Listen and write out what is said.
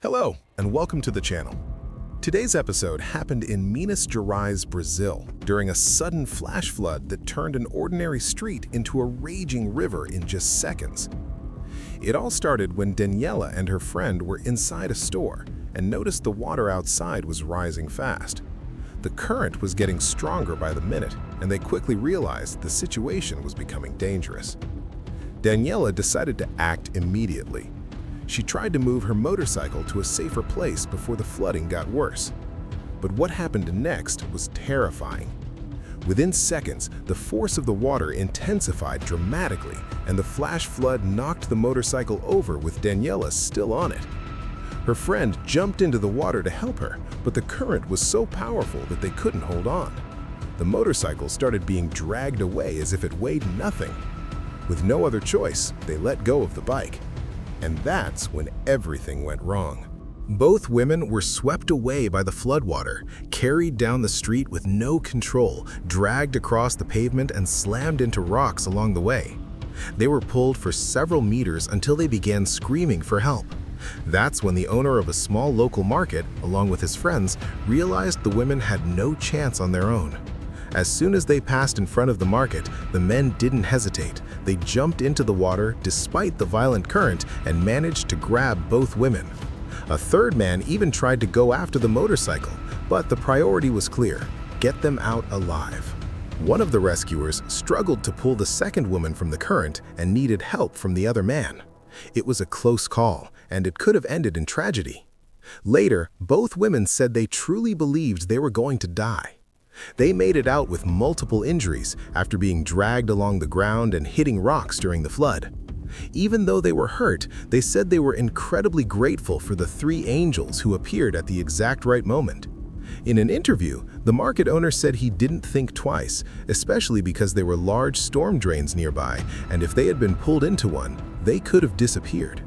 Hello, and welcome to the channel. Today's episode happened in Minas Gerais, Brazil, during a sudden flash flood that turned an ordinary street into a raging river in just seconds. It all started when Daniela and her friend were inside a store and noticed the water outside was rising fast. The current was getting stronger by the minute, and they quickly realized the situation was becoming dangerous. Daniela decided to act immediately. She tried to move her motorcycle to a safer place before the flooding got worse. But what happened next was terrifying. Within seconds, the force of the water intensified dramatically, and the flash flood knocked the motorcycle over with Daniela still on it. Her friend jumped into the water to help her, but the current was so powerful that they couldn't hold on. The motorcycle started being dragged away as if it weighed nothing. With no other choice, they let go of the bike. And that's when everything went wrong. Both women were swept away by the floodwater, carried down the street with no control, dragged across the pavement and slammed into rocks along the way. They were pulled for several meters until they began screaming for help. That's when the owner of a small local market, along with his friends, realized the women had no chance on their own. As soon as they passed in front of the market, the men didn't hesitate. They jumped into the water despite the violent current and managed to grab both women. A third man even tried to go after the motorcycle, but the priority was clear: get them out alive. One of the rescuers struggled to pull the second woman from the current and needed help from the other man. It was a close call, and it could have ended in tragedy. Later, both women said they truly believed they were going to die. They made it out with multiple injuries after being dragged along the ground and hitting rocks during the flood. Even though they were hurt, they said they were incredibly grateful for the three angels who appeared at the exact right moment. In an interview, the market owner said he didn't think twice, especially because there were large storm drains nearby, and if they had been pulled into one, they could have disappeared.